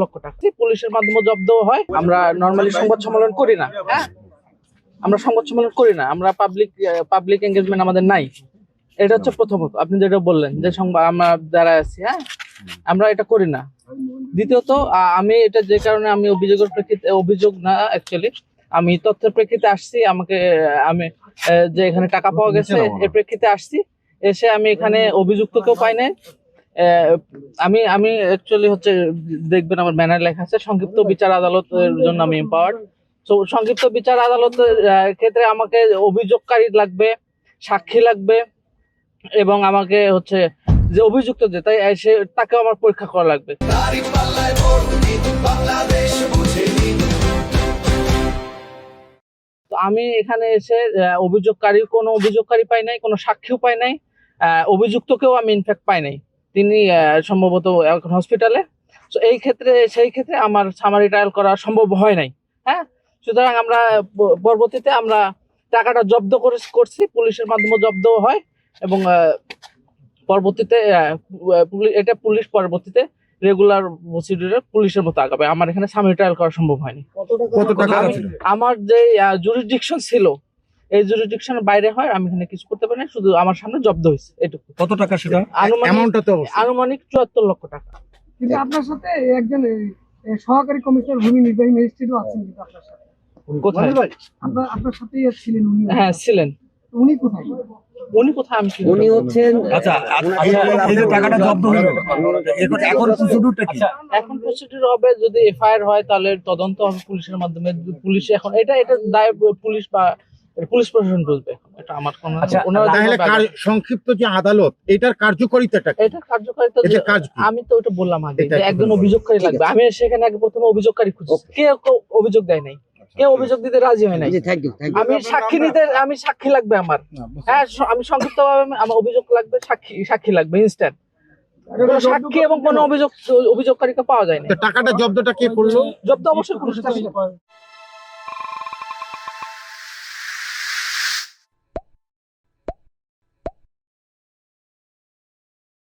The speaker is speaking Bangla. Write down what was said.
লক্ষ টাকা পুলিশের মাধ্যমে জব্দ হয়। আমরা নরমালি সংবাদ সম্মেলন করি না, হ্যাঁ আমরা সংবাদ সম্মেলন করি না, আমরা পাবলিক এঙ্গেজমেন্ট আমাদের নাই। এটা হচ্ছে প্রথমত, আপনি যেটা বললেন যে সংবাদ আমরা যারা আছি, হ্যাঁ আমরা এটা করি না। দ্বিতীয়ত আমি এটা যে কারণে আমি অভিযোগের প্রেক্ষিতে, অভিযোগ না অ্যাকচুয়ালি আমি তথ্যের প্রেক্ষিতে আসছি, আমি যে এখানে টাকা পাওয়া গেছে এর প্রেক্ষিতে আসছি। এসে আমি এখানে অভিযুক্ত কেউ পাই নাই। আমি অ্যাকচুয়ালি হচ্ছে দেখবেন আমার ব্যানার লেখা আছে সংক্ষিপ্ত বিচার আদালতের জন্য আমি এম্পাওয়ার্ড। তো সংক্ষিপ্ত বিচার আদালতের ক্ষেত্রে আমাকে অভিযোগকারী লাগবে, সাক্ষী লাগবে, এবং আমাকে হচ্ছে যে অভিযুক্ত যে তাই সে তাকে আমার পরীক্ষা করা লাগবে। তো আমি এখানে এসে কোনো অভিযোগকারী পাই নাই, কোনো সাক্ষীও পাই নাই, অভিযুক্তকেও আমি ইনফ্যাক্ট পাই নাই। তিনি সম্ভবত এখন হসপিটালে। তো সেই ক্ষেত্রে আমার সামারি ট্রায়াল করা সম্ভব হয় নাই। হ্যাঁ, সুতরাং আমরা পরবর্তীতে আমরা টাকাটা জব্দ করছি, পুলিশের মাধ্যমে জব্দ হয়, এবং পরবর্তীতে এটা পুলিশ পরবর্তীতে রেগুলার প্রসিডিউরে পুলিশের মতো আগাবে। আমার এখানে সামারি ট্রায়াল করা সম্ভব হয়নি। আমার যে জুরিসডিকশন ছিল এই জুরিসডিকশনের বাইরে হয়, আমি এখানে কিছু করতে পারি না, শুধু আমার সামনে জব্দ হয়েছে এটুকু। কত টাকা সেটা? আনুমানিক 74 লক্ষ টাকা। কিন্তু আপনার সাথে একজন সহকারী কমিশনার ভূমি নির্বাহী ম্যাজিস্ট্রেটও আছেন কিন্তু আপনার সাথে। কোথায়? আপনার সাথেই ছিলেন উনি? হ্যাঁ ছিলেন। উনি কোথায়? উনি হচ্ছেন আচ্ছা, এই যে টাকাটা জব্দ হলো, এখন প্রসিডিউরটা কি? এখন প্রসিডিউর হবে, যদি এফআইআর হয় তাহলে তদন্ত হবে পুলিশের মাধ্যমে। পুলিশ এখন এটা দায় পুলিশ বা পুলিশ প্রশাসন বুঝবে। এটা আমার কোনো সংক্ষিপ্ত যে আদালত এটার কার্যকারিতাটা কি? এটার কার্যকারিতা আমি তো ওটা বললাম আগে যে একজন অভিযোগকারী লাগবে। আমি সেখানে আগে প্রথমে অভিযোগকারী খুঁজছি, কেউ অভিযোগ দেয় নাই, কেউ অভিযোগ দিতে রাজি হয় নাই। আমি সাক্ষী লাগবে আমার, হ্যাঁ আমি সংক্ষিপ্তভাবে আমার অভিযোগ লাগবে, সাক্ষী লাগবে ইনস্ট্যান্ট। সাক্ষী এবং কোনো অভিযোগকারীকে পাওয়া যায় না। টাকাটা জব্দটা কে করলো? জব্দ অবশ্যই পুলিশ।